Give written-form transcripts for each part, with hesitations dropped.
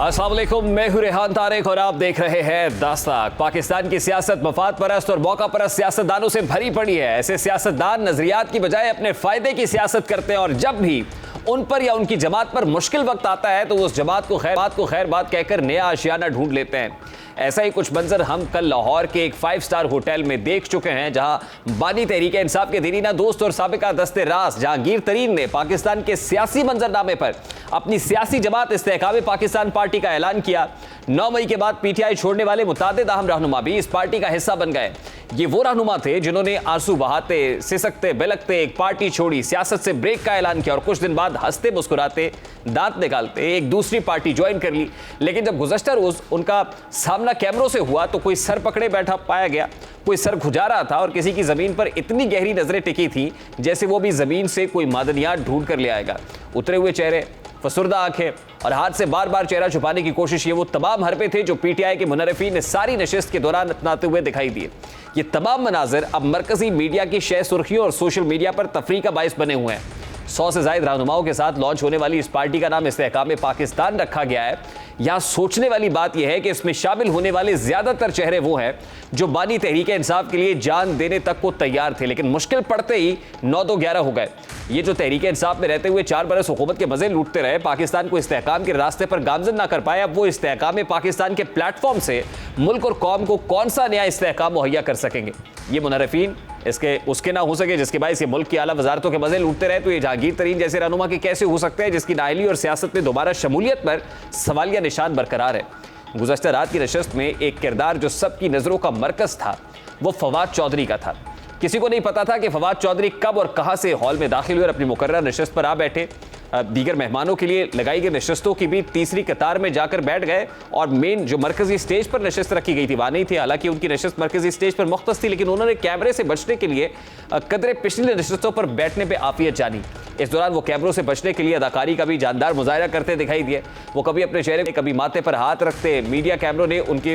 अस्सलाम वालेकुम, मैं हूं रेहान तारिक और आप देख रहे हैं दास्ताक। पाकिस्तान की सियासत मफाद परस्त और मौका परस्त सियासतदानों से भरी पड़ी है। ऐसे सियासतदान नजरियात की बजाय अपने फायदे की सियासत करते हैं और जब भी उन पर या उनकी जमात पर मुश्किल वक्त आता है तो उस जमात को खैर बात कहकर नया आशियाना ढूंढ लेते हैं। ऐसा ही कुछ मंजर हम कल लाहौर के एक 5 स्टार होटल में देख चुके हैं, जहां बानी तहरीक इंसाफ के दीनीना दोस्त और साबिका दस्ते रास जहांगीर तरीन ने पाकिस्तान के सियासी मंजरनामे पर अपनी सियासी जमात इस्तेहकाम पाकिस्तान पार्टी का ऐलान किया। 9 मई के बाद पीटीआई छोड़ने वाले मुतादिद अहम रहनुमा भी इस पार्टी का हिस्सा बन गए। ये वो रहनुमा थे जिन्होंने आंसू बहाते, सिसकते बिलकते एक पार्टी छोड़ी, सियासत से ब्रेक का ऐलान किया और कुछ दिन बाद हंसते मुस्कुराते, दांत निकालते एक दूसरी पार्टी ज्वाइन कर ली। लेकिन जब गुज़श्ता रोज उनका सामना कैमरों से हुआ तो कोई सर पकड़े बैठा पाया गया, कोई सर खुजा रहा था और किसी की जमीन पर इतनी गहरी नजरें टिकी थी जैसे वो भी जमीन से कोई मादनियात ढूंढ कर ले आएगा। उतरे हुए चेहरे, फसुर्दा आंखें और हाथ से बार बार चेहरा छुपाने की कोशिश, ये वो तमाम हरपे थे जो पीटीआई के मुनर्रिफीन ने सारी नशिस्त के दौरान अपनाते हुए दिखाई दिए। ये तमाम मनाजिर अब मरकजी मीडिया की शह सुर्खियों और सोशल मीडिया पर तफरीक का बाइस बने हुए हैं। 100 से ज्यादा रहनुमाओं के साथ लॉन्च होने वाली इस पार्टी का नाम इस्तेहकाम पाकिस्तान रखा गया है। यहां सोचने वाली बात यह है कि इसमें शामिल होने वाले ज्यादातर चेहरे वो हैं जो बानी तहरीक इंसाफ के लिए जान देने तक को तैयार थे, लेकिन मुश्किल पड़ते ही 9-2-11 हो गए। ये जो तहरीक इंसाफ में रहते हुए 4 बरस हुकूमत के मजे लूटते रहे, पाकिस्तान को इस्तेहकाम के रास्ते पर गामजन ना कर पाए, अब वो इस्तेहकाम पाकिस्तान के प्लेटफॉर्म से मुल्क और कौम को कौन सा नया इस्तेहकाम मुहैया कर सकेंगे। ये मुनर्रिफीन इसके उसके ना हो सके जिसके बायस ये मुल्क की आला वजारतों के मजे लूटते रहे, तो ये जहांगीर तरीन जैसे रहनुमा के कैसे हो सकते हैं जिसकी नाअहली और सियासत में दोबारा शमूलियत पर सवालिया निशान बरकरार है। गुज़श्ता रात की नशस्त में एक किरदार जो सबकी नजरों का मरकज था वो फवाद चौधरी का था। किसी को नहीं पता था कि फवाद चौधरी कब और कहां से हॉल में दाखिल हुए और अपनी मुकर्रर नशस्त पर आ बैठे। दीगर मेहमानों के लिए लगाई गई नशस्तों की भी तीसरी कतार में जाकर बैठ गए और मेन जो मरकजी स्टेज पर नशस्त रखी गई थी वहां नहीं थी। हालांकि उनकी नशस्त मरकजी स्टेज पर मुख्तस थी, लेकिन उन्होंने कैमरे से बचने के लिए कदरे पिछली नशस्तों पर बैठने पर आफियत जानी। इस दौरान वो कैमरों से बचने के लिए अदाकारी का भी जानदार मुजाहरा करते दिखाई दिए। वो कभी अपने चेहरे में, कभी माथे पर हाथ रखते। मीडिया कैमरों ने उनकी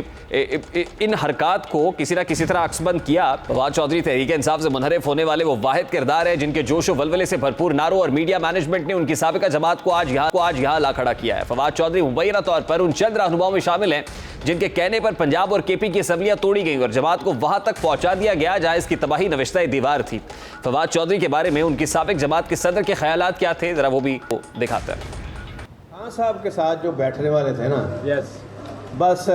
इन हरकत को किसी न किसी तरह अक्सबंद किया। फवाद चौधरी तहरीक इंसाफ से मुनहरिफ होने वाले वो वाहिद किरदार है जिनके जोशो वलवले से भरपूर नारों और मीडिया मैनेजमेंट ने उनकी साबिका जमात को आज यहाँ ला खड़ा किया है। फवाद चौधरी मुबैना तौर पर उन चंद रहनुमाओं में शामिल हैं जिनके कहने पर पंजाब और केपी की असम्बलियां तोड़ी गई और जमात को वहां तक पहुंचा दिया गया जहां इसकी तबाही नविश्ता दीवार थी। फवाद चौधरी के बारे में उनकी साबिक जमात के सदर के ख्यालात क्या थे, जरा वो भी दिखाते हैं। खान साहब के साथ जो बैठने वाले थे ना, बस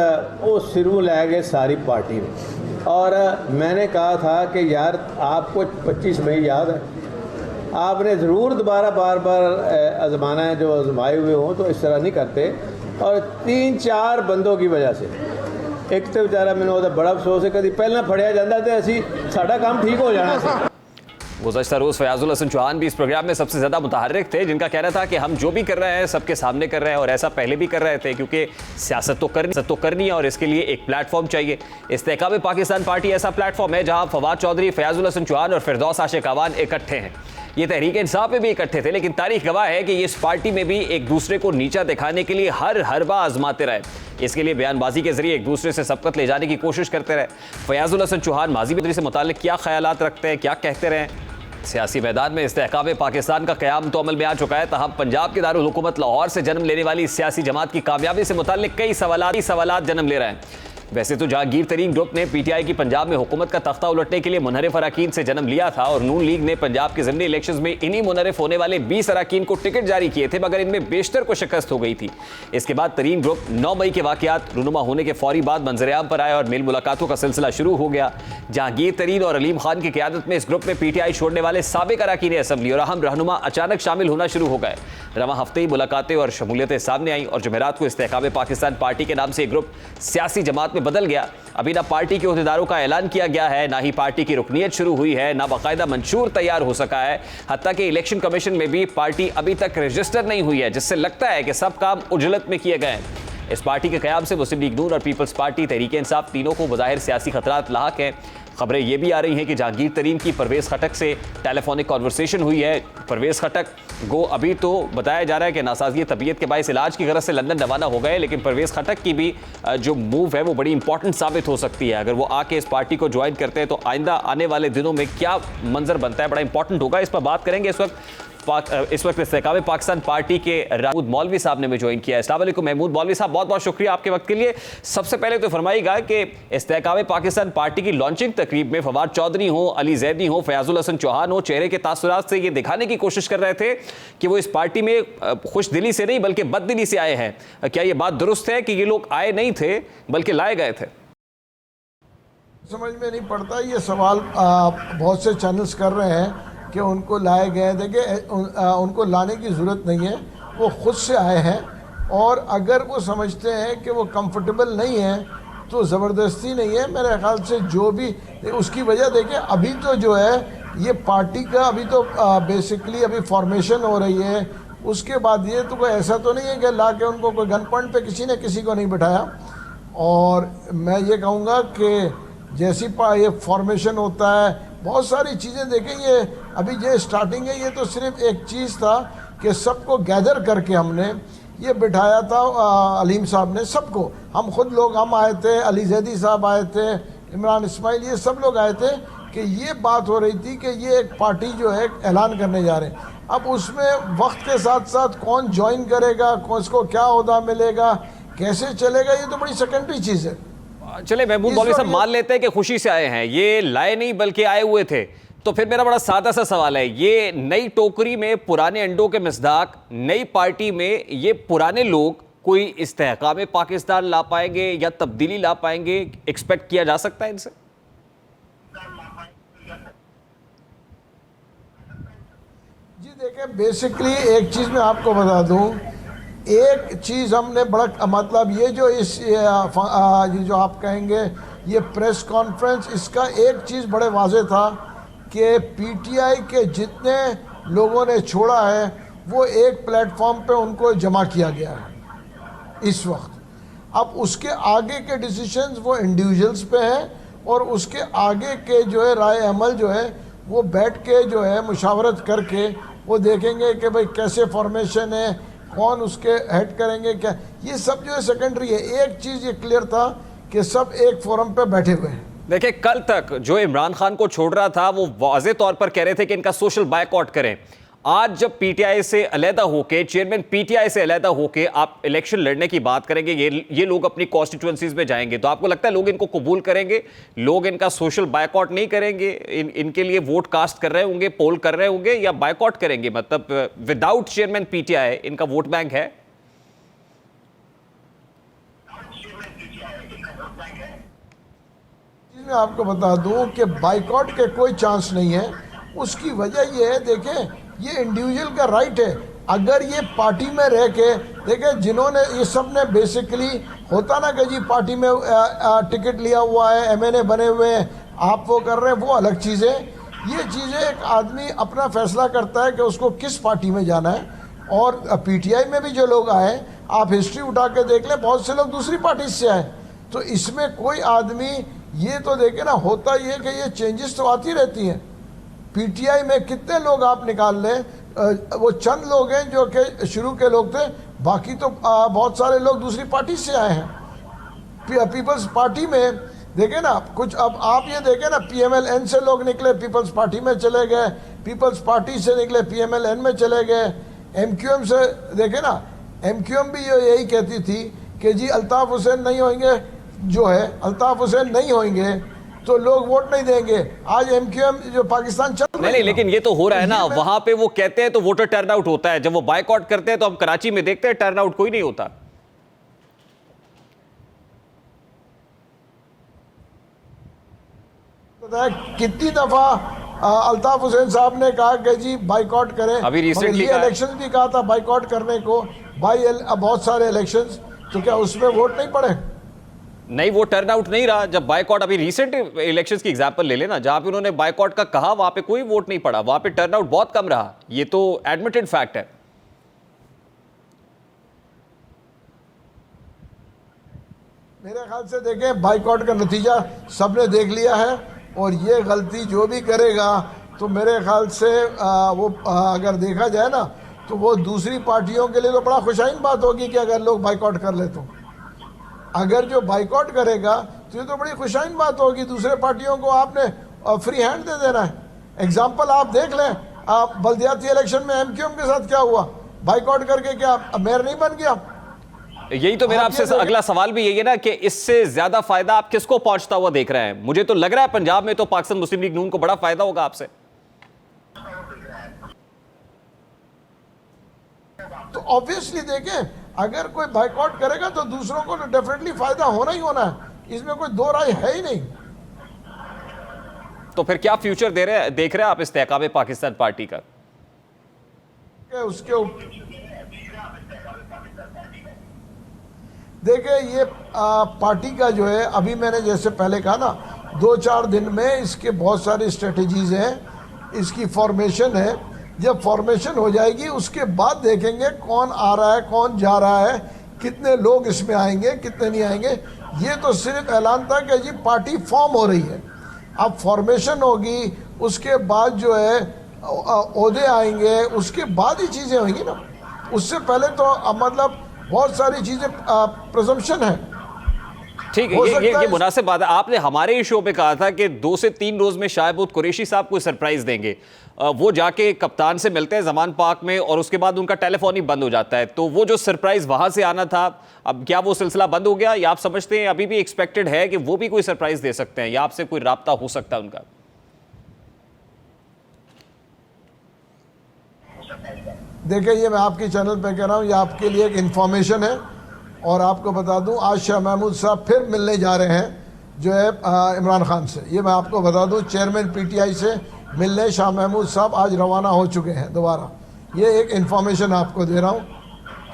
वो सिरों ले गए सारी पार्टी में। और मैंने कहा था कि यार आपको 25 मई याद है, आपने ज़रूर दोबारा बार बार आजमाना है, जो आजमाए हुए हों तो इस तरह नहीं करते। और 3-4 बंदों की वजह से, एक तो बेचारा मैंने वो बड़ा अफसोस है कभी पहला फड़िया जाता तो असी साडा काम ठीक हो जाना था। गुज़श्ता रोज़ फयाजुल हसन चौहान भी इस प्रोग्राम में सबसे ज़्यादा मुतहर्रिक थे, जिनका कहना था कि हम जो भी कर रहे हैं सबके सामने कर रहे हैं और ऐसा पहले भी कर रहे थे क्योंकि सियासत तो करनी है और इसके लिए एक प्लेटफॉर्म चाहिए। इस्तेहकाम पाकिस्तान पार्टी ऐसा प्लेटफॉर्म है जहां फवाद चौधरी, फयाजुल हसन चौहान और फिरदौस आशिक अवान इकट्ठे हैं। ये तहरीक इंसाफ में भी इकट्ठे थे, लेकिन तारीख गवाह है कि ये इस पार्टी में भी एक दूसरे को नीचा दिखाने के लिए हर हरबा आजमाते रहे। इसके लिए बयानबाजी के जरिए एक दूसरे से सबकत ले जाने की कोशिश करते रहे। फयाजुल हसन चौहान माजी में से मुताल्लिक क्या ख्यालात रखते हैं, क्या कहते रहे। सियासी मैदान में इस्तेहकाम पाकिस्तान का क़याम तो अमल में आ चुका है, तहम पंजाब के दारुल हुकूमत लाहौर से जन्म लेने वाली सियासी जमात की कामयाबी से मुताल्लिक कई सवालात जन्म ले रहे हैं। वैसे तो जहांगीर तरीन ग्रुप ने पीटीआई की पंजाब में हुकूमत का तख्ता उलटने के लिए मुनहरिफ अरकान से जन्म लिया था और नून लीग ने पंजाब के ज़िमनी इलेक्शंस में इन्हीं मुनहरिफ होने वाले 20 अरकान को टिकट जारी किए थे, मगर इनमें बेशतर को शिकस्त हो गई थी। इसके बाद तरीन ग्रुप 9 मई के वाक़यात रूनुमा होने के फौरी बाद मंजर-ए-आम पर आया और मेल मुलाकातों का सिलसिला शुरू हो गया। जहांगीर तरीन और अलीम खान की क़यादत में इस ग्रुप में पीटीआई छोड़ने वाले साबिक अरकान असम्बली और अहम रहनुमा अचानक शामिल होना शुरू हो गए। रवां हफ्ते ही मुलाकातें और शमूलियतें सामने आई और जुमेरात को इस्तेहकाम पाकिस्तान पार्टी के नाम से ग्रुप सियासी जमात में बदल गया। अभी ना पार्टी के अहदेदारों का ऐलान किया गया है, ना ही पार्टी की रुकनीत शुरू हुई है, ना बाकायदा मंशूर तैयार हो सका है। हत्ता कि इलेक्शन कमीशन में भी पार्टी अभी तक रजिस्टर नहीं हुई है, जिससे लगता है कि सब काम उजलत में किए गए हैं। इस पार्टी के क़याम से मुस्लिम लीग नून और पीपल्स पार्टी तहरीक इंसाफ तीनों को बज़ाहिर सियासी खतरात लाहक हैं। खबरें ये भी आ रही हैं कि जहांगीर तरीन की परवेज़ खटक से टेलीफोनिक कॉन्वर्सेशन हुई है। परवेज़ खटक गो अभी तो बताया जा रहा है कि नासाज़ी तबीयत के बायस इलाज की गरज से लंदन रवाना हो गए, लेकिन परवेज़ खटक की भी जो मूव है वो बड़ी इंपॉर्टेंट साबित हो सकती है। अगर वो आके इस पार्टी को ज्वाइन करते हैं तो आइंदा आने वाले दिनों में क्या मंजर बनता है, बड़ा इंपॉर्टेंट होगा। इस पर बात करेंगे इस वक्त इस वक्त इस्तेहकाम पाकिस्तान पार्टी के महमूद मौलवी साहब ने ज्वाइन किया है। अस्सलाम वालेकुम महमूद मौलवी साहब, बहुत बहुत शुक्रिया आपके वक्त के लिए। सबसे पहले तो फरमाइएगा कि इस्तेहकाम पाकिस्तान पार्टी की लॉन्चिंग तकरीब में फवाद चौधरी हो, अली जैदी हो, फयाजुल हसन चौहान हो, चेहरे के तासुरात से ये दिखाने की कोशिश कर रहे थे कि वो इस पार्टी में खुश दिली से नहीं बल्कि बददिली से आए हैं। क्या ये बात दुरुस्त है कि ये लोग आए नहीं थे बल्कि लाए गए थे? समझ में नहीं पड़ता। ये सवाल बहुत से चैनल्स कर रहे हैं कि उनको लाए गए। देखिए उनको लाने की ज़रूरत नहीं है, वो खुद से आए हैं। और अगर वो समझते हैं कि वो कंफर्टेबल नहीं है तो ज़बरदस्ती नहीं है मेरे ख्याल से। जो भी उसकी वजह देखिए, अभी तो जो है ये पार्टी का अभी तो बेसिकली अभी फॉर्मेशन हो रही है। उसके बाद ये तो कोई ऐसा तो नहीं है कि ला के उनको कोई गन पॉइंट पे किसी ने किसी को नहीं बिठाया। और मैं ये कहूँगा कि जैसी ये फॉर्मेशन होता है, बहुत सारी चीज़ें देखें। ये अभी ये स्टार्टिंग है, ये तो सिर्फ एक चीज़ था कि सबको गैदर करके हमने ये बिठाया था। अलीम साहब ने सबको, हम खुद लोग हम आए थे, अली जैदी साहब आए थे, इमरान इस्माइल, ये सब लोग आए थे कि ये बात हो रही थी कि ये एक पार्टी जो है ऐलान करने जा रहे हैं। अब उसमें वक्त के साथ साथ कौन ज्वाइन करेगा, कौन को क्या ओहदा मिलेगा, कैसे चलेगा, ये तो बड़ी सेकेंडरी चीज़ है। चले महमूद मौलवी साहब मान लेते हैं कि खुशी से आए हैं, ये लाए नहीं बल्कि आए हुए थे, तो फिर मेरा बड़ा सादा सा सवाल है, ये नई टोकरी में पुराने अंडों के मिसदाक, नई पार्टी में ये पुराने लोग कोई इस्तेहकाम पाकिस्तान ला पाएंगे या तब्दीली ला पाएंगे? एक्सपेक्ट किया जा सकता है इनसे? जी देखें, बेसिकली एक चीज़ मैं आपको बता दूं, एक चीज़ हमने बड़ा मतलब ये जो ये जो आप कहेंगे ये प्रेस कॉन्फ्रेंस, इसका एक चीज़ बड़े वाजे था कि पीटीआई के जितने लोगों ने छोड़ा है वो एक प्लेटफॉर्म पे उनको जमा किया गया है इस वक्त। अब उसके आगे के डिसीशंस वो इंडिविजुअल्स पे हैं और उसके आगे के जो है राय अमल जो है वो बैठ के जो है मुशावरत करके वो देखेंगे कि भाई कैसे फॉर्मेशन है, कौन उसके हेड करेंगे, क्या, ये सब जो है सेकेंडरी है। एक चीज़ ये क्लियर था कि सब एक फोरम पे बैठे हुए हैं। देखिए कल तक जो इमरान खान को छोड़ रहा था वो वाज़े तौर पर कह रहे थे कि इनका सोशल बायकॉट करें। आज जब पीटीआई से अलहदा होके, चेयरमैन पीटीआई से अलहदा होके आप इलेक्शन लड़ने की बात करेंगे, ये लोग अपनी कॉन्स्टिट्यूएंसीज में जाएंगे, तो आपको लगता है लोग इनको कबूल करेंगे? लोग इनका सोशल बायकॉट नहीं करेंगे? इनके लिए वोट कास्ट कर रहे होंगे, पोल कर रहे होंगे, या बायकॉट करेंगे? मतलब विदाउट चेयरमैन पीटीआई इनका वोट बैंक है? मैं आपको बता दूं कि बाइकॉट के कोई चांस नहीं है। उसकी वजह ये है, देखें ये इंडिविजुअल का राइट है। अगर ये पार्टी में रह के देखें, जिन्होंने ये सब ने बेसिकली होता ना कि जी पार्टी में टिकट लिया हुआ है, एमएनए बने हुए हैं, आप वो कर रहे हैं, वो अलग चीज़ है। ये चीज़ें एक आदमी अपना फैसला करता है कि उसको किस पार्टी में जाना है। और पीटीआई में भी जो लोग आए, आप हिस्ट्री उठा के देख लें, बहुत से लोग दूसरी पार्टी से आए। तो इसमें कोई आदमी ये तो देखे ना, होता ये कि ये चेंजेस तो आती रहती हैं। पीटीआई में कितने लोग आप निकाल लें, वो चंद लोग हैं जो कि शुरू के लोग थे, बाकी तो बहुत सारे लोग दूसरी पार्टी से आए हैं। पीपल्स पार्टी में देखें ना कुछ, अब आप ये देखें ना, पीएमएलएन से लोग निकले पीपल्स पार्टी में चले गए, पीपल्स पार्टी से निकले पीएमएलएन में चले गए। एमक्यूएम से देखें ना, एमक्यूएम भी यही कहती थी कि जी अल्ताफ़ हुसैन नहीं होंगे, जो है अल्ताफ़ हुसैन नहीं होंगे तो लोग वोट नहीं देंगे। आज एमक्यूएम जो पाकिस्तान चल रही है, नहीं, लेकिन ये तो हो रहा है ना, वहां पे वो कहते हैं तो वोटर टर्नआउट होता है, जब वो बायकॉट करते हैं तो हम कराची में देखते हैं टर्नआउट कोई नहीं होता। कितनी दफा अल्ताफ हुसैन साहब ने कहा कि जी बाइकॉट करें। अभी रिसेंटली इलेक्शन भी कहा था बाइकॉट करने को, बहुत सारे इलेक्शंस, तो क्या उसमें वोट नहीं पड़े? नहीं, वो टर्नआउट नहीं रहा जब बायकॉट, अभी रिसेंट इलेक्शंस की एग्जांपल ले लेना, जहां पे उन्होंने बायकॉट का कहा वहां पे कोई वोट नहीं पड़ा, वहां पे टर्नआउट बहुत कम रहा। ये तो एडमिटेड फैक्ट है। मेरे ख्याल से देखें, बाइकॉट का नतीजा सबने देख लिया है, और ये गलती जो भी करेगा तो मेरे ख्याल से अगर देखा जाए ना तो वो दूसरी पार्टियों के लिए तो बड़ा खुशाइन बात होगी कि अगर लोग बाइकॉट कर ले तो। अगर जो बाइकॉट करेगा तो ये तो बड़ी खुशाइन बात होगी। दूसरे पार्टियों को आपने फ्री हैंड दे देना है। एग्जाम्पल आप देख लें, बल्दियाती इलेक्शन में एमक्यूएम के साथ क्या हुआ, बाइकआउट करके क्या मेयर नहीं बन गया? यही तो मेरा आपसे अगला सवाल भी यही है ना कि इससे ज्यादा फायदा आप किसको पहुंचता हुआ देख रहे हैं? मुझे तो लग रहा है पंजाब में तो पाकिस्तान मुस्लिम लीग नून को बड़ा फायदा होगा आपसे। तो ऑब्वियसली देखें, अगर कोई बाइकआउट करेगा तो दूसरों को तो डेफिनेटली फायदा होना ही होना है, इसमें कोई दो राय है ही नहीं। तो फिर क्या फ्यूचर देख रहे हैं आप इस्तेहकाम पाकिस्तान पार्टी का? उसके देखिए ये पार्टी का जो है, अभी मैंने जैसे पहले कहा ना, 2-4 दिन में इसके बहुत सारी स्ट्रेटजीज हैं, इसकी फॉर्मेशन है। जब फॉर्मेशन हो जाएगी उसके बाद देखेंगे कौन आ रहा है, कौन जा रहा है, कितने लोग इसमें आएंगे, कितने नहीं आएंगे। ये तो सिर्फ ऐलान था कि जी पार्टी फॉर्म हो रही है। अब फॉर्मेशन होगी, उसके बाद जो है ओहदे आएंगे, उसके बाद ही चीज़ें होंगी ना। उससे पहले तो मतलब बहुत सारी चीज़ें प्रजम्पशन है। ठीक है, ये मुनासिब बात है। आपने हमारे ही शो पे कहा था कि 2 से 3 रोज में शाहबूद कुरैशी साहब को सरप्राइज देंगे। वो जाके कप्तान से मिलते हैं जमान पार्क में और उसके बाद उनका टेलीफोन ही बंद हो जाता है। तो वो जो सरप्राइज वहां से आना था, अब क्या वो सिलसिला बंद हो गया, या आप समझते हैं अभी भी एक्सपेक्टेड है कि वो भी कोई सरप्राइज दे सकते हैं, या आपसे कोई राब्ता हो सकता है उनका? देखिए, ये मैं आपके चैनल पे कह रहा हूँ, ये आपके लिए एक इन्फॉर्मेशन है। और आपको बता दूं, आज शाह महमूद साहब फिर मिलने जा रहे हैं जो है इमरान खान से। ये मैं आपको बता दूं, चेयरमैन पीटीआई से मिलने शाह महमूद साहब आज रवाना हो चुके हैं दोबारा। ये एक इन्फॉर्मेशन आपको दे रहा हूँ,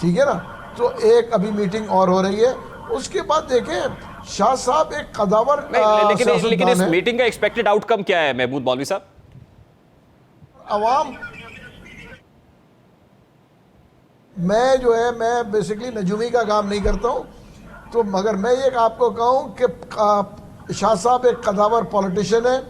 ठीक है ना। तो एक अभी मीटिंग और हो रही है, उसके बाद देखें शाह साहब एक कदावर लेकिन इस मीटिंग का एक्सपेक्टेड आउटकम क्या है महमूद मौलवी साहब? अवाम, मैं जो है, मैं बेसिकली नजूमी का काम नहीं करता हूँ, तो मगर मैं ये आपको कहूँ कि शाह साहब एक कदावर पॉलिटिशियन है।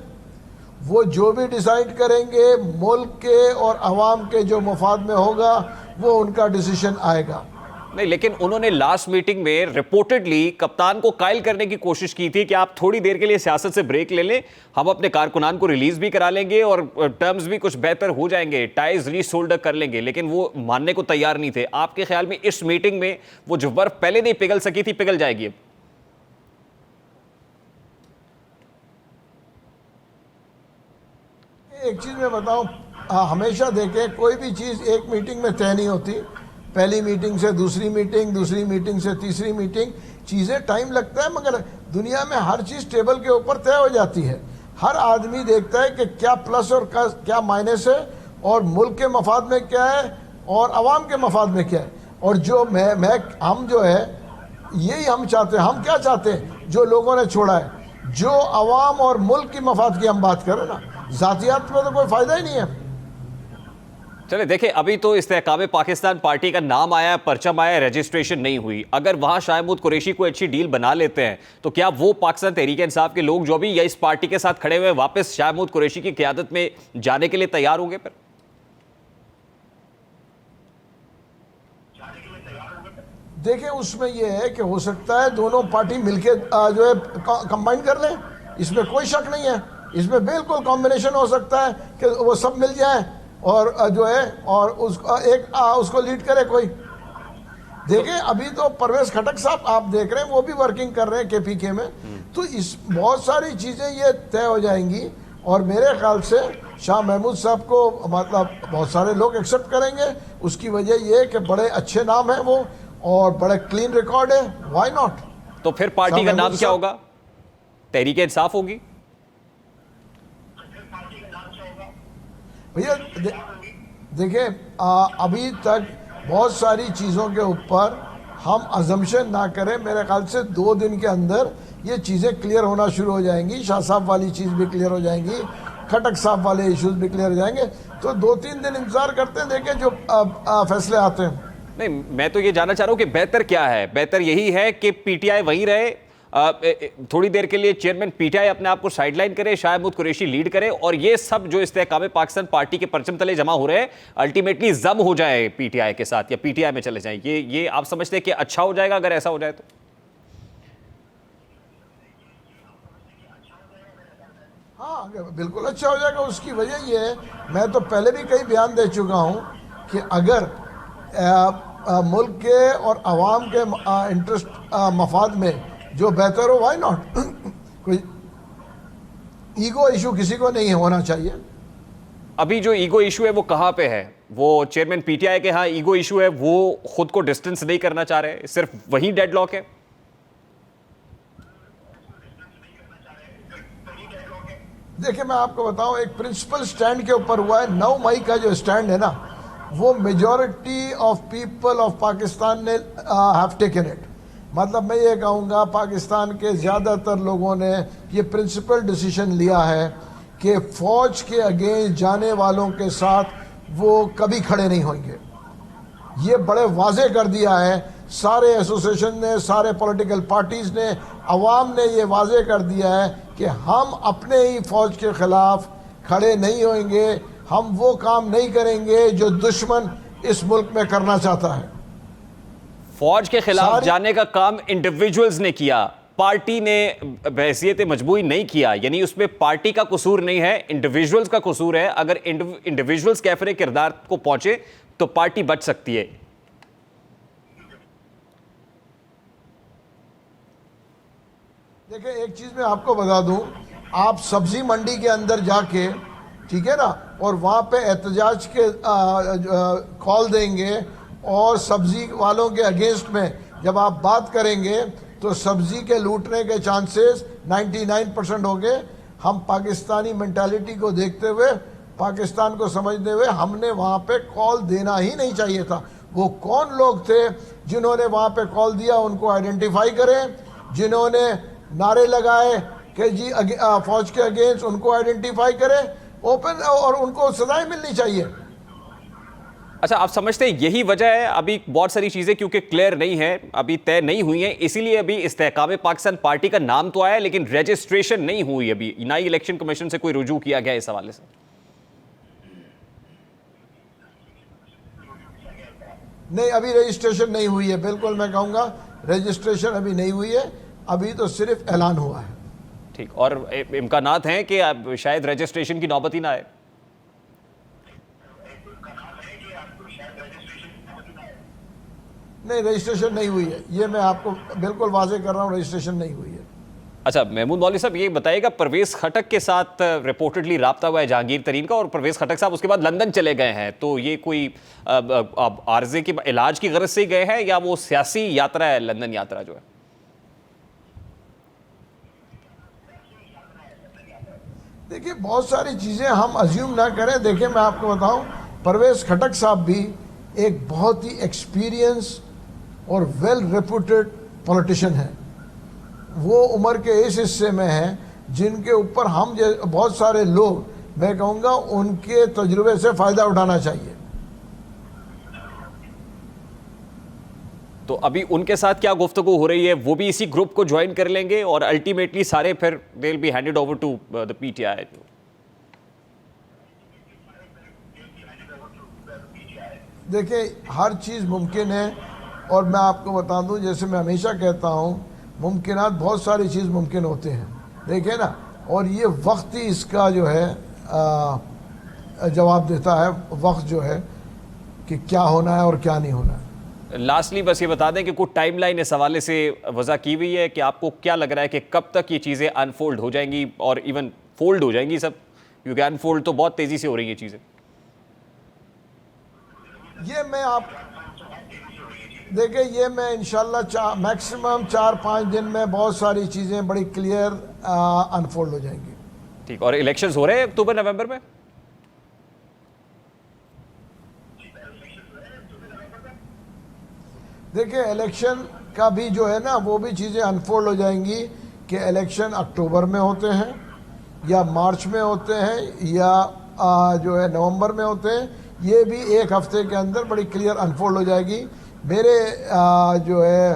वो जो भी डिसाइड करेंगे मुल्क के और अवाम के जो मफाद में होगा, वो उनका डिसीजन आएगा। नहीं, लेकिन उन्होंने लास्ट मीटिंग में रिपोर्टेडली कप्तान को कायल करने की कोशिश की थी कि आप थोड़ी देर के लिए सियासत से ब्रेक ले लें, हम अपने कारकुनान को रिलीज भी करा लेंगे और टर्म्स भी कुछ बेहतर हो जाएंगे, टाइज रीसोल्डर कर लेंगे। लेकिन वो मानने को तैयार नहीं थे। आपके ख्याल में इस मीटिंग में वो जो बर्फ पहले नहीं पिघल सकी थी, पिघल जाएगी अब? एक चीज़ मैं बताऊं, हमेशा देखें कोई भी चीज़ एक मीटिंग में तय नहीं होती। पहली मीटिंग से दूसरी मीटिंग, दूसरी मीटिंग से तीसरी मीटिंग, चीज़ें टाइम लगता है, मगर दुनिया में हर चीज़ टेबल के ऊपर तय हो जाती है। हर आदमी देखता है कि क्या प्लस और क्या माइनस है, और मुल्क के मफाद में क्या है और अवाम के मफाद में क्या है। और जो हम जो है, यही हम चाहते हैं। हम क्या चाहते हैं? जो लोगों ने छोड़ा है, जो अवाम और मुल्क की मफाद की हम बात करें ना, जातियात में तो कोई फ़ायदा ही नहीं है। चले देखें, अभी तो इस्तेहकाम पाकिस्तान पार्टी का नाम आया, परचम आया, रजिस्ट्रेशन नहीं हुई। अगर वहां शाहमूद कुरैशी को अच्छी डील बना लेते हैं तो क्या वो पाकिस्तान तहरीक इंसाफ के लोग जो भी या इस पार्टी के साथ खड़े हुए वापस शाहमूद कुरैशी की क़यादत में जाने के लिए तैयार होंगे? फिर देखें, उसमें यह है कि हो सकता है दोनों पार्टी मिलके जो है कंबाइन कर लें, इसमें कोई शक नहीं है। इसमें बिल्कुल कॉम्बिनेशन हो सकता है कि वो सब मिल जाए और जो है और उसको लीड करे कोई। देखें, अभी तो परवेज खटक साहब आप देख रहे हैं, वो भी वर्किंग कर रहे हैं केपीके में। तो इस बहुत सारी चीज़ें ये तय हो जाएंगी, और मेरे ख्याल से शाह महमूद साहब को मतलब बहुत सारे लोग एक्सेप्ट करेंगे। उसकी वजह ये कि बड़े अच्छे नाम हैं वो, और बड़े क्लीन रिकॉर्ड है। Why not? तो फिर पार्टी का नाम क्या होगा? तहरीक इंसाफ होगी भैया? देखिए, अभी तक बहुत सारी चीज़ों के ऊपर हम अजम्पशन ना करें। मेरे ख्याल से 2 दिन के अंदर ये चीज़ें क्लियर होना शुरू हो जाएंगी। शाह साहब वाली चीज़ भी क्लियर हो जाएंगी, खटक साहब वाले इश्यूज भी क्लियर हो जाएंगे। तो 2-3 दिन इंतजार करते हैं, देखें जो फैसले आते हैं। नहीं, मैं तो ये जानना चाह रहा हूं कि बेहतर क्या है? बेहतर यही है कि पीटीआई वहीं रहे, थोड़ी देर के लिए चेयरमैन पीटीआई अपने आप को साइडलाइन करे, शाहमूद कुरैशी लीड करे, और ये सब जो इस्तेहकाम पाकिस्तान पार्टी के परचम तले जमा हो रहे हैं अल्टीमेटली जम हो जाए पीटीआई के साथ, या पीटीआई में चले जाए। ये आप समझते हैं कि अच्छा हो जाएगा अगर ऐसा हो जाए तो? हाँ बिल्कुल अच्छा हो जाएगा। उसकी वजह ये है, मैं तो पहले भी कई बयान दे चुका हूँ कि अगर मुल्क के और आवाम के इंटरेस्ट मफाद में जो बेहतर हो, वाई नॉट। कोई ईगो इशू किसी को नहीं होना चाहिए। अभी जो ईगो इशू है वो कहां पे है? वो चेयरमैन पीटीआई के यहाँ ईगो इशू है, वो खुद को डिस्टेंस नहीं करना चाह रहे, सिर्फ वही डेडलॉक है? देखिए मैं आपको बताऊं, एक प्रिंसिपल स्टैंड के ऊपर हुआ है। 9 मई का जो स्टैंड है ना, वो majority of people of Pakistan ने हैव टेकन इट। मतलब मैं ये कहूँगा पाकिस्तान के ज़्यादातर लोगों ने ये प्रिंसिपल डिसीजन लिया है कि फ़ौज के अगेंस्ट जाने वालों के साथ वो कभी खड़े नहीं होंगे। ये बड़े वाजे कर दिया है सारे एसोसिएशन ने, सारे पॉलिटिकल पार्टीज़ ने, अवाम ने ये वाजे कर दिया है कि हम अपने ही फ़ौज के ख़िलाफ़ खड़े नहीं होंगे। हम वो काम नहीं करेंगे जो दुश्मन इस मुल्क में करना चाहता है। फौज के खिलाफ जाने का काम इंडिविजुअल्स ने किया, पार्टी ने बहैसियत मजबूरी नहीं किया। यानी उसमें पार्टी का कसूर नहीं है, इंडिविजुअल्स का कसूर है। अगर इंडिविजुअल्स कैफरे किरदार को पहुंचे तो पार्टी बच सकती है। देखिए एक चीज़ मैं आपको बता दूं, आप सब्जी मंडी के अंदर जाके, ठीक है ना, और वहाँ पे एहतजाज के कॉल देंगे और सब्जी वालों के अगेंस्ट में जब आप बात करेंगे तो सब्जी के लूटने के चांसेस 99% हो गए। हम पाकिस्तानी मेंटालिटी को देखते हुए, पाकिस्तान को समझते हुए, हमने वहाँ पे कॉल देना ही नहीं चाहिए था। वो कौन लोग थे जिन्होंने वहाँ पे कॉल दिया, उनको आइडेंटिफाई करें। जिन्होंने नारे लगाए कि जी फौज के अगेंस्ट, उनको आइडेंटिफाई करें ओपन, और उनको सजाएं मिलनी चाहिए। अच्छा, आप समझते हैं यही वजह है? अभी बहुत सारी चीजें क्योंकि क्लियर नहीं है, अभी तय नहीं हुई हैं, इसीलिए अभी इस्तेहकाम पाकिस्तान पार्टी का नाम तो आया लेकिन रजिस्ट्रेशन नहीं हुई अभी, ना ही इलेक्शन कमीशन से कोई रुजू किया गया इस हवाले से। नहीं, अभी रजिस्ट्रेशन नहीं हुई है। बिल्कुल मैं कहूँगा रजिस्ट्रेशन अभी नहीं हुई है, अभी तो सिर्फ ऐलान हुआ है। ठीक, और इम्कानात हैं कि अब शायद रजिस्ट्रेशन की नौबत ही ना आए। नहीं, रजिस्ट्रेशन नहीं हुई है, ये मैं आपको बिल्कुल वाजे कर रहा हूँ, रजिस्ट्रेशन नहीं हुई है। अच्छा, महमूद मौलवी साहब ये बताइएगा, परवेज खटक के साथ रिपोर्टेडली राब्ता हुआ है जहांगीर तरीन का, और परवेज खटक साहब उसके बाद लंदन चले गए हैं, तो ये कोई आर्जे के इलाज की गरज से ही गए हैं या वो सियासी यात्रा है, लंदन यात्रा जो है? देखिए बहुत सारी चीज़ें हम अज्यूम ना करें। देखिए मैं आपको बताऊं, परवेज खटक साहब भी एक बहुत ही एक्सपीरियंस और वेल रेपुटेड पॉलिटिशियन है। वो उम्र के इस हिस्से में हैं जिनके ऊपर हम बहुत सारे लोग, मैं कहूँगा, उनके तजुर्बे से फ़ायदा उठाना चाहिए। तो अभी उनके साथ क्या गुफ्तगू हो रही है? वो भी इसी ग्रुप को ज्वाइन कर लेंगे और अल्टीमेटली सारे फिर they will be handed over to the PTI? देखिए हर चीज़ मुमकिन है, और मैं आपको बता दूं, जैसे मैं हमेशा कहता हूं, मुमकिनात बहुत सारी चीज़ मुमकिन होते हैं, देखिए ना, और ये वक्त ही इसका जो है जवाब देता है, वक्त जो है कि क्या होना है और क्या नहीं होना है। लास्टली बस ये बता दें कि कुछ टाइमलाइन इस हवाले से वजह की हुई है कि आपको क्या लग रहा है कि कब तक ये चीज़ें अनफोल्ड हो जाएंगी और इवन फोल्ड हो जाएंगी सब, क्योंकि अनफोल्ड तो बहुत तेज़ी से हो रही है चीज़ें। ये मैं आप देखिए, ये मैं इंशाल्लाह मैक्सिमम 4-5 दिन में बहुत सारी चीज़ें बड़ी क्लियर अनफोल्ड हो जाएंगी। ठीक, और इलेक्शंस हो रहे हैं अक्टूबर नवंबर में? देखिए इलेक्शन का भी जो है ना, वो भी चीज़ें अनफोल्ड हो जाएंगी कि इलेक्शन अक्टूबर में होते हैं या मार्च में होते हैं या जो है नवंबर में होते हैं। ये भी एक हफ्ते के अंदर बड़ी क्लियर अनफोल्ड हो जाएगी। मेरे जो है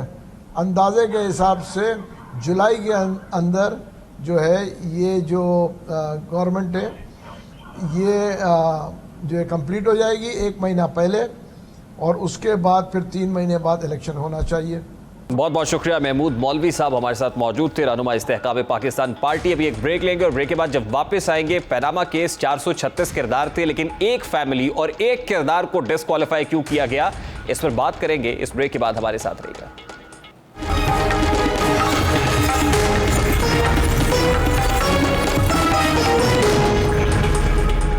अंदाजे के हिसाब से जुलाई के अंदर जो है ये जो गवर्नमेंट है ये जो है कंप्लीट हो जाएगी 1 महीना पहले, और उसके बाद फिर 3 महीने बाद इलेक्शन होना चाहिए। बहुत बहुत शुक्रिया महमूद मौलवी साहब हमारे साथ मौजूद थे, रहनुमा इस्तेहकाम पाकिस्तान पार्टी। अभी एक ब्रेक लेंगे और ब्रेक के बाद जब वापस आएंगे, पनामा केस 436 किरदार थे, लेकिन एक फैमिली और एक किरदार को डिस्क्वालीफाई क्यों किया गया, इस पर बात करेंगे। इस ब्रेक के बाद हमारे साथ रहेगा।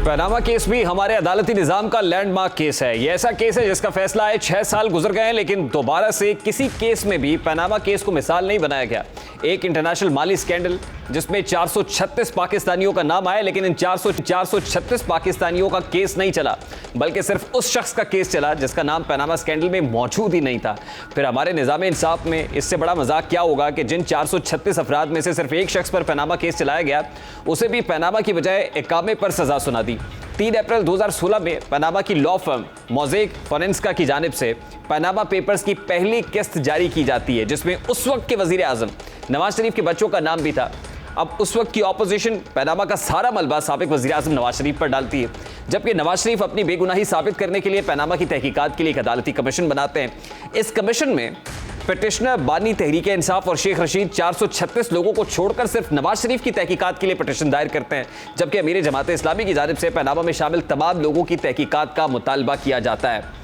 पनामा केस भी हमारे अदालती निजाम का लैंडमार्क केस है। यह ऐसा केस है जिसका फैसला है 6 साल गुजर गए हैं, लेकिन दोबारा से किसी केस में भी पनामा केस को मिसाल नहीं बनाया गया। एक इंटरनेशनल माली स्कैंडल जिसमें 436 पाकिस्तानियों का नाम आया, लेकिन इन 436 पाकिस्तानियों का केस नहीं चला, बल्कि सिर्फ उस शख्स का केस चला जिसका नाम पनामा स्कैंडल में मौजूद ही नहीं था। फिर हमारे निजाम इंसाफ में इससे बड़ा मजाक क्या होगा कि जिन 436 अफराद में से सिर्फ एक शख्स पर पनामा केस चलाया गया, उसे भी पनामा की बजाय इकामे पर सजा सुना दी। 3 अप्रैल 2016 में पनामा की लॉ फर्म मोज़ेक फोरेंसिका की जानिब से पनामा पेपर्स की पहली किस्त जारी की जाती है, जिसमें उस वक्त के वजीर आजम नवाज शरीफ के बच्चों का नाम भी था। अब उस वक्त की ऑपोजिशन पनामा का सारा मलबा साबिक वजीर आजम नवाज शरीफ पर डालती है, जबकि नवाज शरीफ अपनी बेगुनाही साबित करने के लिए पनामा की तहकीकात के लिए एक अदालती कमीशन बनाते हैं। इस कमीशन में पिटिशनर बानी तहरीक इंसाफ और शेख रशीद 436 लोगों को छोड़कर सिर्फ नवाज शरीफ की तहकीकात के लिए पिटिशन दायर करते हैं, जबकि अमीर जमात इस्लामी की जानिब से पनामा में शामिल तमाम लोगों की तहकीकात का मुतालबा किया जाता है।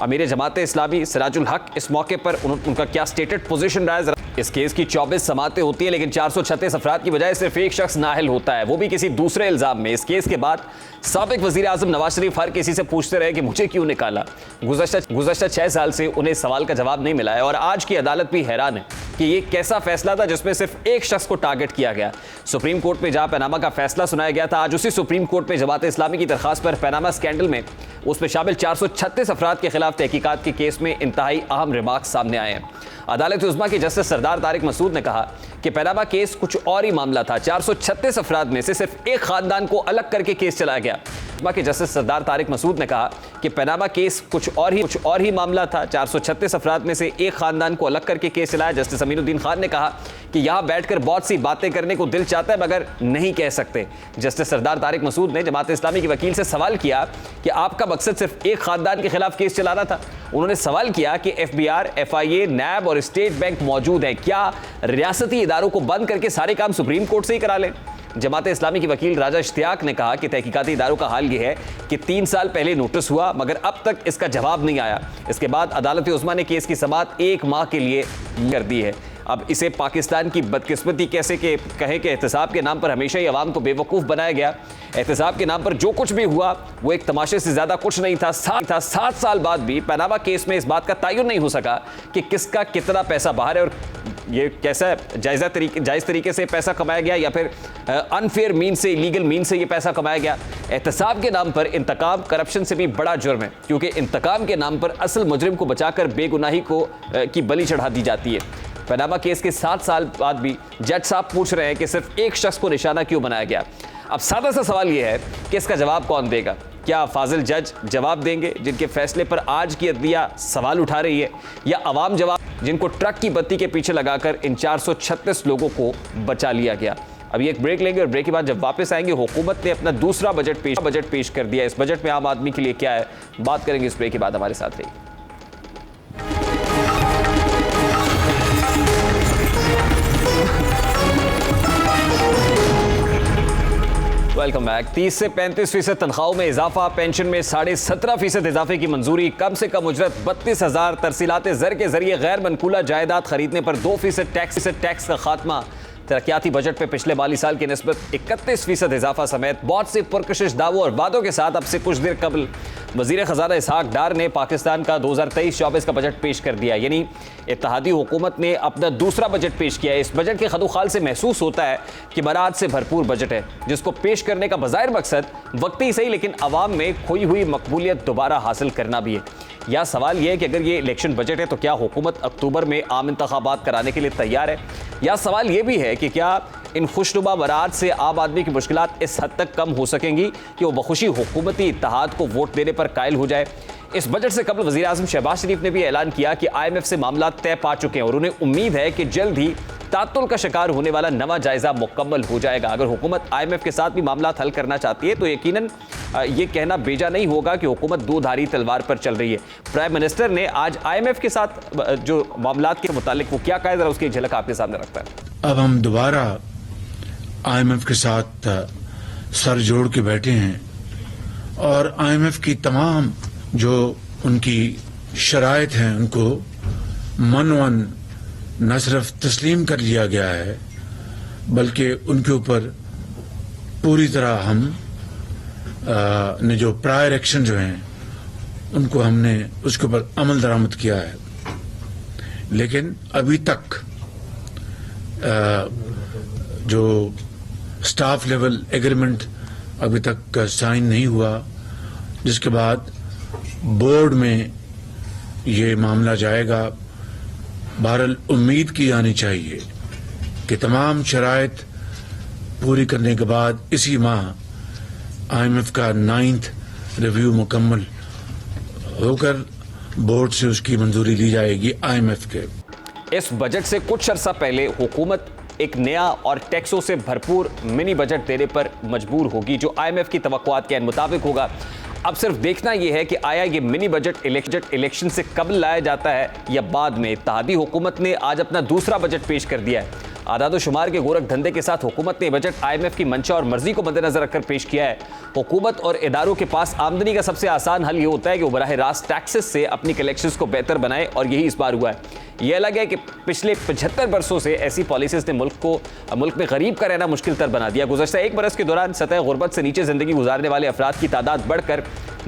अमीर जमात इस्लामी सिराजुल हक इस मौके पर उनका क्या स्टेटेड पोजीशन रहा है। इस केस की 24 समातें होती है, लेकिन 436 अफराद की बजाय सिर्फ एक शख्स नाअहल होता है, वो भी किसी दूसरे इल्जाम में। इस केस के बाद साबिक वजीर आजम नवाज शरीफ हर किसी से पूछते रहे कि मुझे क्यों निकाला। गुज़श्ता 6 साल से उन्हें सवाल का जवाब नहीं मिला है, और आज की अदालत भी हैरान है कि ये कैसा फैसला था जिसमें सिर्फ एक शख्स को टारगेट किया गया। सुप्रीम कोर्ट में जहां पनामा का फैसला सुनाया गया था, आज उसी सुप्रीम कोर्ट में जमात इस्लामी की दरखास्त पर पनामा स्कैंडल में उसमें शामिल 436 अफराद के खिलाफ तहकीकात के केस में इंतहाई अहम रिमार्क सामने आए हैं। अदालत उज़्मा के जस्टिस सरदार तारिक मसूद ने कहा कि पनामा केस कुछ और ही मामला था। 436 अफराद में से सिर्फ एक खानदान को अलग करके केस चलाया गया। उज़्मा के जस्टिस सरदार तारिक मसूद ने कहा कि पनामा केस कुछ और ही मामला था। 436 अफराद में से एक खानदान को अलग करके केस चलाया। जस्टिस अमीनुद्दीन खान ने कहा कि यहाँ बैठकर बहुत सी बातें करने को दिल चाहता है, मगर नहीं कह सकते। जस्टिस सरदार तारिक मसूद ने जमात इस्लामी के वकील से सवाल किया कि आपका मकसद सिर्फ एक खानदान के खिलाफ केस चलाना था। उन्होंने सवाल किया कि FBI, FIA, नैब और स्टेट बैंक मौजूद है, क्या रियासती इदारों को बंद करके सारे काम सुप्रीम कोर्ट से ही करा लें। जमात इस्लामी की वकील राजा इश्तियाक ने कहा कि तहकीकाती इदारों का हाल यह है कि 3 साल पहले नोटिस हुआ, मगर अब तक इसका जवाब नहीं आया। इसके बाद अदालत उज़्मा ने केस की समाअत 1 माह के लिए कर दी है। अब इसे पाकिस्तान की बदकिस्मती कैसे के कहें कि एहतसाब के नाम पर हमेशा ही अवाम को बेवकूफ़ बनाया गया। एहतसाब के नाम पर जो कुछ भी हुआ वो एक तमाशे से ज़्यादा कुछ नहीं था। 7 साल बाद भी पनामा केस में इस बात का तयन नहीं हो सका कि किसका कितना पैसा बाहर है और ये कैसा जायज़ तरीके से पैसा कमाया गया या फिर अनफेयर मीन से, इलीगल मीन से ये पैसा कमाया गया। एहतसाब के नाम पर इंतकाम करप्शन से भी बड़ा जुर्म है, क्योंकि इंतकाम के नाम पर असल मुजरिम को बचाकर बेगुनाही को की बलि चढ़ा दी जाती है। पनामा केस के 7 साल बाद भी जज साहब पूछ रहे हैं कि सिर्फ एक शख्स को निशाना क्यों बनाया गया। अब सादा सा सवाल यह है कि इसका जवाब कौन देगा? क्या फाजिल जज जवाब देंगे जिनके फैसले पर आज की अदलिया सवाल उठा रही है, या अवाम जवाब जिनको ट्रक की बत्ती के पीछे लगाकर इन 436 लोगों को बचा लिया गया? अभी एक ब्रेक लेंगे और ब्रेक के बाद जब वापस आएंगे, हुकूमत ने अपना दूसरा बजट पेश कर दिया। इस बजट में आम आदमी के लिए क्या है, बात करेंगे इस ब्रेक के बाद। हमारे साथ रहिए। Welcome back. 30 से 35% तनख्वाहों में इजाफा, पेंशन में 17.5% इजाफे की मंजूरी, कम से कम उजरत 32,000, तरसीलात ज़र के जरिए गैर मनकूला जायदाद खरीदने पर 2% टैक्स का खात्मा, तरक्याती बजट पे पिछले माली साल की निस्बत 31% इजाफा समेत बहुत से पुरकशिश दावों और वादों के साथ अब से कुछ देर कबल वज़ीर ख़जाना इसहाक डार ने पाकिस्तान का 2023-24 का बजट पेश कर दिया। यानी इत्तेहादी हुकूमत ने अपना दूसरा बजट पेश किया है। इस बजट के खदोखाल से महसूस होता है कि बरात से भरपूर बजट है, जिसको पेश करने का बज़ाहिर मकसद वक्ती ही सही लेकिन अवाम में खोई हुई मकबूलियत दोबारा हासिल करना भी है। या सवाल यह है कि अगर ये इलेक्शन बजट है तो क्या हुकूमत अक्टूबर में आम इंतखाबात कराने के लिए तैयार है? या सवाल यह भी है कि क्या इन खुशनुमा बरात से आम आदमी की मुश्किलात इस हद तक कम हो सकेंगी कि वो बखुशी हुकूमती इत्तेहाद को वोट देने पर कायल हो जाए? इस बजट से कबल वज़ीर आज़म शहबाज शरीफ ने भी ऐलान किया कि IMF से मामला तय पा चुके हैं और उन्हें उम्मीद है कि जल्द ही तातुल का शिकार होने वाला नवा जायजा मुकम्मल हो जाएगा। अगर हुकूमत IMF के साथ भी मामला हल करना चाहती है तो यकीनन ये कहना बेजा नहीं होगा कि हुकूमत दो धारी तलवार पर चल रही है। प्राइम मिनिस्टर ने आज IMF के साथ जो मामलात के मुतालिक वो क्या कहा, जरा उसकी झलक आपके सामने रखता है। अब हम दोबारा IMF के साथ सर जोड़ के बैठे हैं और IMF की तमाम जो उनकी शराइत हैं उनको मनवन न सिर्फ तस्लीम कर लिया गया है बल्कि उनके ऊपर पूरी तरह हम ने जो प्रायर एक्शन जो हैं उनको हमने उसके ऊपर अमल दरामद किया है। लेकिन अभी तक जो स्टाफ लेवल एग्रीमेंट अभी तक साइन नहीं हुआ, जिसके बाद बोर्ड में ये मामला जाएगा। बहरहाल उम्मीद की जानी चाहिए कि तमाम शराइत पूरी करने के बाद इसी माह IMF का 9th रिव्यू मुकम्मल होकर बोर्ड से उसकी मंजूरी ली जाएगी IMF के। इस बजट से कुछ अर्सा पहले हुकूमत एक नया और टैक्सों से भरपूर मिनी बजट देने पर मजबूर होगी जो IMF की तवक्कुआत के मुताबिक होगा। अब सिर्फ देखना यह है कि आया ये मिनी बजट इलेक्शन से कब लाया जाता है या बाद में। इत्तेहादी हुकूमत ने आज अपना दूसरा बजट पेश कर दिया है। आदाद-ओ-शुमार के गोरख धंधे के साथ हुकूमत ने बजट IMF की मंशा और मर्जी को मद्देनजर रखकर पेश किया है। हुकूमत और इदारों के पास आमदनी का सबसे आसान हल ये होता है कि वो बराह रास्त टैक्सेस से अपनी कलेक्शंस को बेहतर बनाए और यही इस बार हुआ है। यह अलग है कि पिछले 75 बरसों से ऐसी पॉलिसीज ने मुल्क में गरीब का रहना मुश्किल तर बना दिया। गुज़श्ता एक बरस के दौरान सतह गुर्बत से नीचे ज़िंदगी गुजारने वाले अफराद की तादाद बढ़कर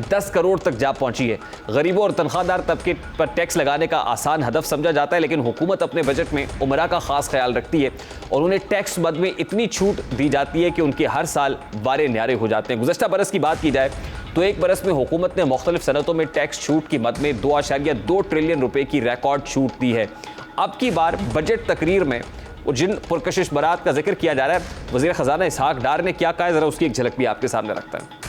10 करोड़ तक जा पहुंची है। गरीबों और तनख्वाहदार तबके पर टैक्स लगाने का आसान हदफ समझा जाता है, लेकिन हुकूमत अपने बजट में उमरा का खास ख्याल रखती है और उन्हें टैक्स मद में इतनी छूट दी जाती है कि उनके हर साल वारे न्यारे हो जाते हैं। गुज़श्ता बरस की बात की जाए तो एक बरस में हुकूमत ने मुख्तलिफ सनतों में टैक्स छूट की मद में 2.2 ट्रिलियन रुपए की रिकॉर्ड छूट दी है। अब की बार बजट तकरीर में जिन पुरकशिश बरात का जिक्र किया जा रहा है, वज़ीर ख़ज़ाना इसहाक डार ने क्या कहा है, जरा उसकी एक झलक भी आपके सामने रखता है।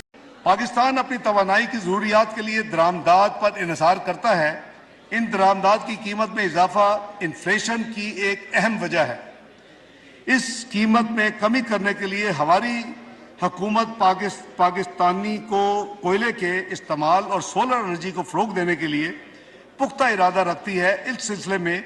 पाकिस्तान अपनी तवानाई की ज़रूरियात के लिए दरामदाद पर इन्हिसार करता है। इन दरामदाद की कीमत में इजाफा इन्फ्लेशन की एक अहम वजह है। इस कीमत में कमी करने के लिए हमारी हुकूमत पाकिस्तानी को कोयले के इस्तेमाल और सोलर एनर्जी को फ़रोग़ देने के लिए पुख्ता इरादा रखती है। इस सिलसिले में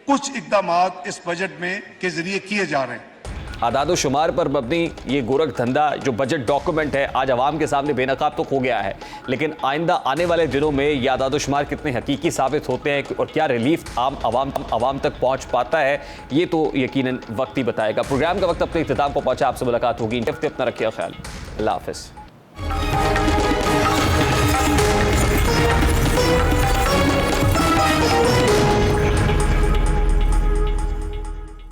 कुछ इक़दामात इस बजट में के ज़रिए किए जा रहे हैं। आदाद-ओ-शुमार पर मबनी ये गोरख धंधा जो बजट डॉक्यूमेंट है आज अवाम के सामने बेनकाब तो हो गया है, लेकिन आइंदा आने वाले दिनों में ये आदाद-ओ-शुमार कितने हकीकी साबित होते हैं और क्या रिलीफ आवाम तक पहुंच पाता है, ये तो यकीनन वक्त ही बताएगा। प्रोग्राम का वक्त अपने इख्तिताम को पहुंचा। आपसे मुलाकात होगी। अपना रखिए ख्याल। अल्लाह हाफ़िज़।